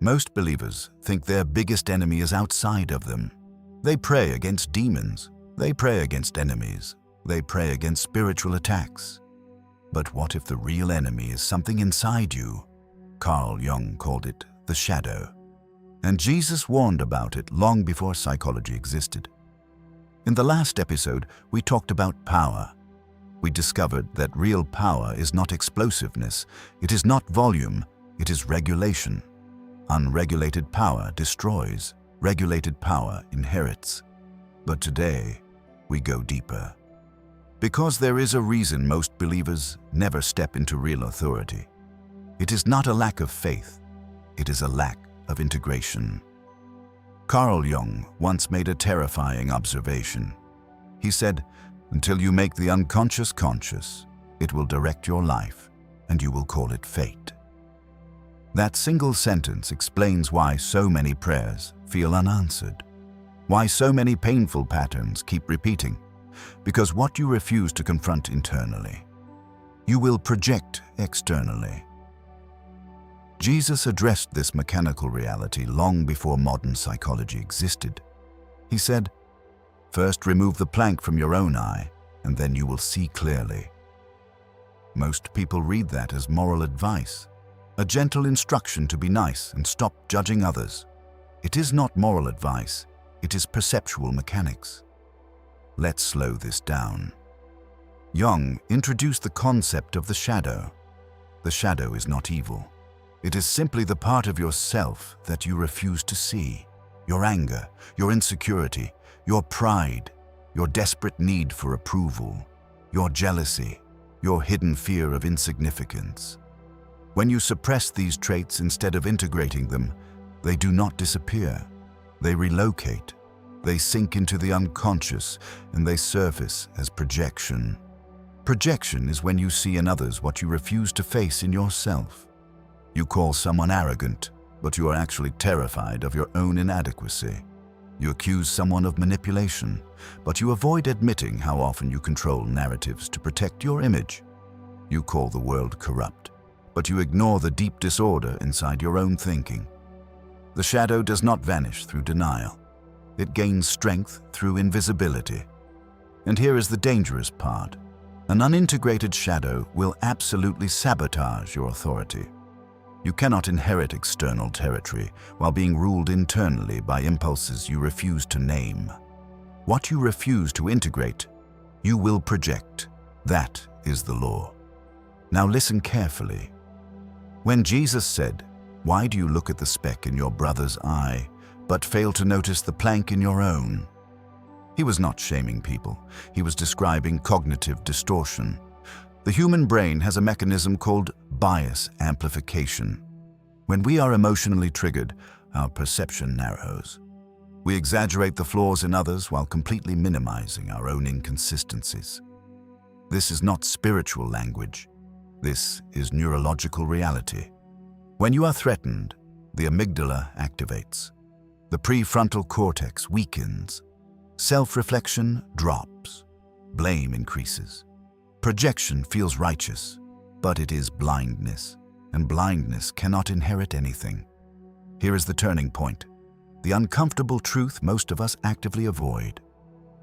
Most believers think their biggest enemy is outside of them. They pray against demons. They pray against enemies. They pray against spiritual attacks. But what if the real enemy is something inside you? Carl Jung called it the shadow. And Jesus warned about it long before psychology existed. In the last episode, we talked about power. We discovered that real power is not explosiveness, it is not volume, it is regulation. Unregulated power destroys, regulated power inherits. But today, we go deeper. Because there is a reason most believers never step into real authority. It is not a lack of faith, it is a lack of integration. Carl Jung once made a terrifying observation. He said, "Until you make the unconscious conscious, it will direct your life, and you will call it fate." That single sentence explains why so many prayers feel unanswered, why so many painful patterns keep repeating. Because what you refuse to confront internally, you will project externally. Jesus addressed this mechanical reality long before modern psychology existed. He said, "First remove the plank from your own eye, and then you will see clearly." Most people read that as moral advice, a gentle instruction to be nice and stop judging others. It is not moral advice, it is perceptual mechanics. Let's slow this down. Jung introduced the concept of the shadow. The shadow is not evil. It is simply the part of yourself that you refuse to see. Your anger, your insecurity, your pride, your desperate need for approval, your jealousy, your hidden fear of insignificance. When you suppress these traits instead of integrating them, they do not disappear. They relocate. They sink into the unconscious, and they surface as projection. Projection is when you see in others what you refuse to face in yourself. You call someone arrogant, but you are actually terrified of your own inadequacy. You accuse someone of manipulation, but you avoid admitting how often you control narratives to protect your image. You call the world corrupt, but you ignore the deep disorder inside your own thinking. The shadow does not vanish through denial. It gains strength through invisibility. And here is the dangerous part. An unintegrated shadow will absolutely sabotage your authority. You cannot inherit external territory while being ruled internally by impulses you refuse to name. What you refuse to integrate, you will project. That is the law. Now listen carefully. When Jesus said, "Why do you look at the speck in your brother's eye, but fail to notice the plank in your own?" He was not shaming people. He was describing cognitive distortion. The human brain has a mechanism called bias amplification. When we are emotionally triggered, our perception narrows. We exaggerate the flaws in others while completely minimizing our own inconsistencies. This is not spiritual language. This is neurological reality. When you are threatened, the amygdala activates. The prefrontal cortex weakens. Self-reflection drops. Blame increases. Projection feels righteous, but it is blindness, and blindness cannot inherit anything. Here is the turning point, the uncomfortable truth most of us actively avoid.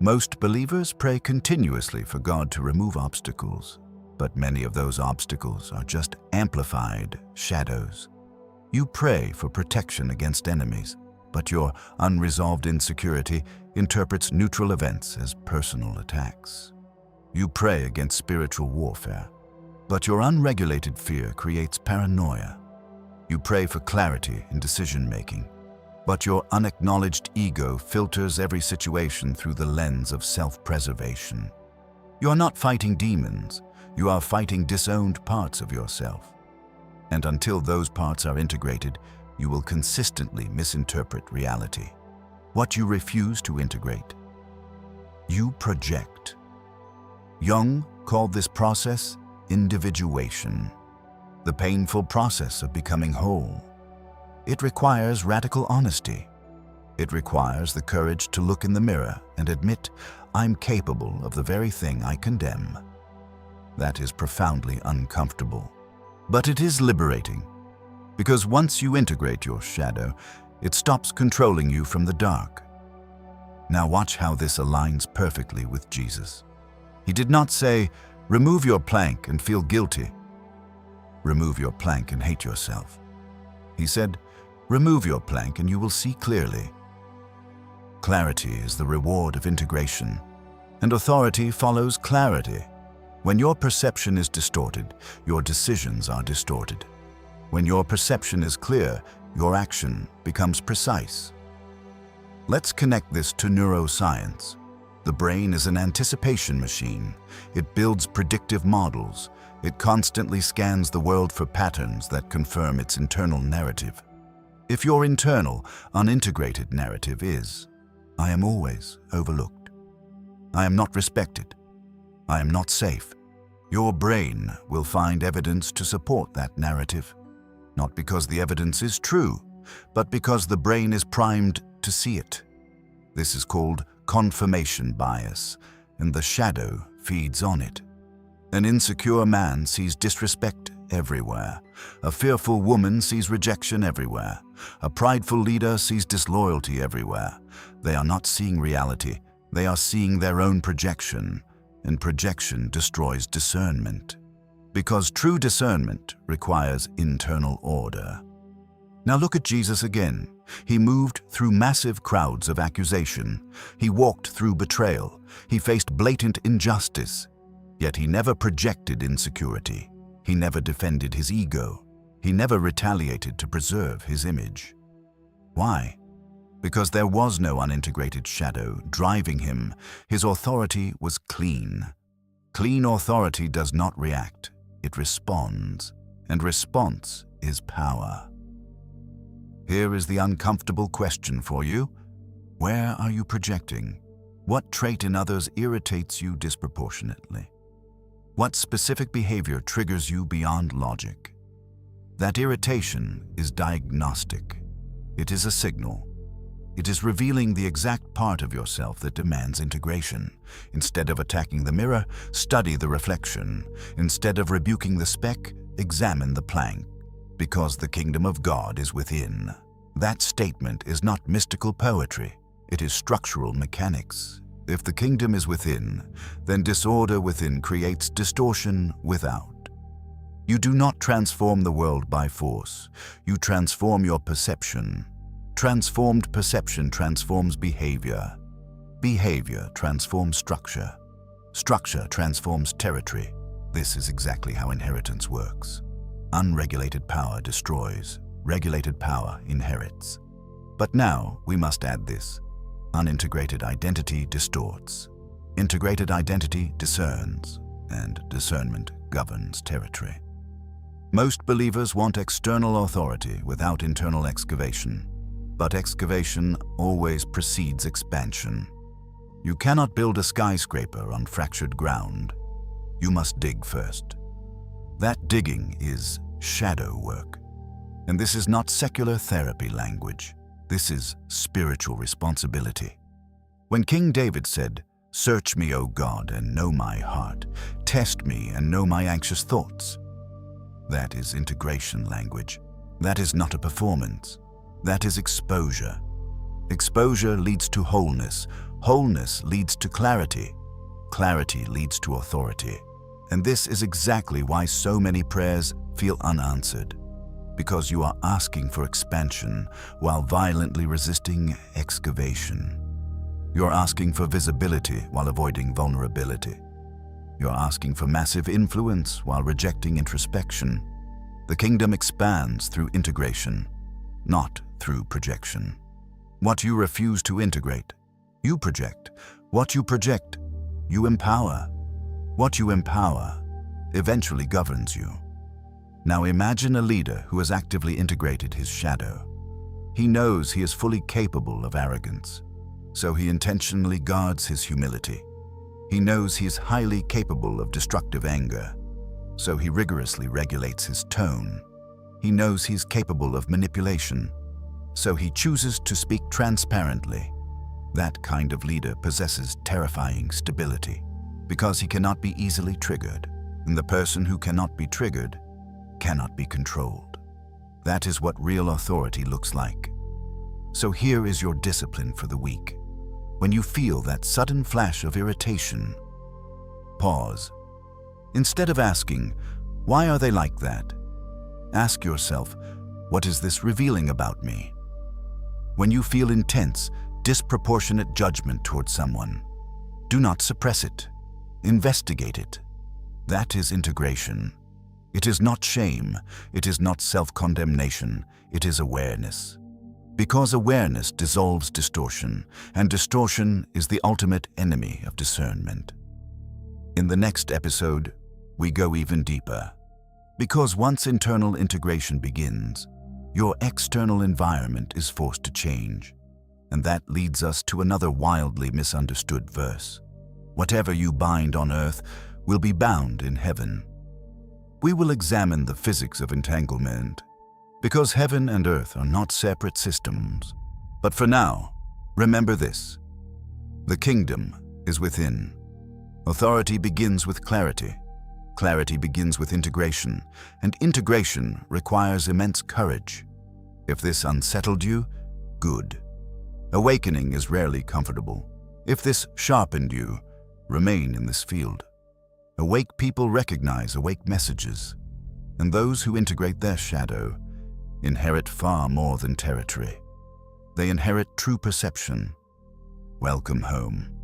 Most believers pray continuously for God to remove obstacles, but many of those obstacles are just amplified shadows. You pray for protection against enemies, but your unresolved insecurity interprets neutral events as personal attacks. You pray against spiritual warfare, but your unregulated fear creates paranoia. You pray for clarity in decision-making, but your unacknowledged ego filters every situation through the lens of self-preservation. You are not fighting demons, you are fighting disowned parts of yourself. And until those parts are integrated, you will consistently misinterpret reality. What you refuse to integrate, you project. Jung called this process individuation, the painful process of becoming whole. It requires radical honesty. It requires the courage to look in the mirror and admit, I'm capable of the very thing I condemn. That is profoundly uncomfortable, but it is liberating. Because once you integrate your shadow, it stops controlling you from the dark. Now watch how this aligns perfectly with Jesus. He did not say, remove your plank and feel guilty. Remove your plank and hate yourself. He said, remove your plank and you will see clearly. Clarity is the reward of integration, and authority follows clarity. When your perception is distorted, your decisions are distorted. When your perception is clear, your action becomes precise. Let's connect this to neuroscience. The brain is an anticipation machine. It builds predictive models. It constantly scans the world for patterns that confirm its internal narrative. If your internal, unintegrated narrative is, I am always overlooked, I am not respected, I am not safe, your brain will find evidence to support that narrative. Not because the evidence is true, but because the brain is primed to see it. This is called confirmation bias, and the shadow feeds on it. An insecure man sees disrespect everywhere. A fearful woman sees rejection everywhere. A prideful leader sees disloyalty everywhere. They are not seeing reality. They are seeing their own projection, and projection destroys discernment. Because true discernment requires internal order. Now look at Jesus again. He moved through massive crowds of accusation. He walked through betrayal. He faced blatant injustice. Yet he never projected insecurity. He never defended his ego. He never retaliated to preserve his image. Why? Because there was no unintegrated shadow driving him. His authority was clean. Clean authority does not react. It responds, and response is power. Here is the uncomfortable question for you. Where are you projecting? What trait in others irritates you disproportionately? What specific behavior triggers you beyond logic? That irritation is diagnostic. It is a signal. It is revealing the exact part of yourself that demands integration. Instead of attacking the mirror, study the reflection. Instead of rebuking the speck, examine the plank. Because the kingdom of God is within. That statement is not mystical poetry. It is structural mechanics. If the kingdom is within, then disorder within creates distortion without. You do not transform the world by force. You transform your perception. Transformed perception transforms behavior. Behavior transforms structure. Structure transforms territory. This is exactly how inheritance works. Unregulated power destroys. Regulated power inherits. But now we must add this. Unintegrated identity distorts. Integrated identity discerns, and discernment governs territory. Most believers want external authority without internal excavation, but excavation always precedes expansion. You cannot build a skyscraper on fractured ground. You must dig first. That digging is shadow work. And this is not secular therapy language. This is spiritual responsibility. When King David said, "Search me, O God, and know my heart. Test me and know my anxious thoughts," that is integration language. That is not a performance. That is exposure. Exposure leads to wholeness. Wholeness leads to clarity. Clarity leads to authority. And this is exactly why so many prayers feel unanswered. Because you are asking for expansion while violently resisting excavation. You're asking for visibility while avoiding vulnerability. You're asking for massive influence while rejecting introspection. The kingdom expands through integration, not through projection. What you refuse to integrate, you project. What you project, you empower. What you empower eventually governs you. Now imagine a leader who has actively integrated his shadow. He knows he is fully capable of arrogance, so he intentionally guards his humility. He knows he is highly capable of destructive anger, so he rigorously regulates his tone. He knows he is capable of manipulation, so he chooses to speak transparently. That kind of leader possesses terrifying stability, because he cannot be easily triggered, and the person who cannot be triggered cannot be controlled. That is what real authority looks like. So here is your discipline for the week. When you feel that sudden flash of irritation, pause. Instead of asking, "Why are they like that?" ask yourself, "What is this revealing about me?" When you feel intense, disproportionate judgment towards someone, do not suppress it. Investigate it. That is integration. It is not shame. It is not self-condemnation. It is awareness. Because awareness dissolves distortion, and distortion is the ultimate enemy of discernment. In the next episode, we go even deeper. Because once internal integration begins, your external environment is forced to change. And that leads us to another wildly misunderstood verse. Whatever you bind on earth will be bound in heaven. We will examine the physics of entanglement, because heaven and earth are not separate systems. But for now, remember this: the kingdom is within. Authority begins with clarity. Clarity begins with integration, and integration requires immense courage. If this unsettled you, good. Awakening is rarely comfortable. If this sharpened you, remain in this field. Awake people recognize awake messages, and those who integrate their shadow inherit far more than territory. They inherit true perception. Welcome home.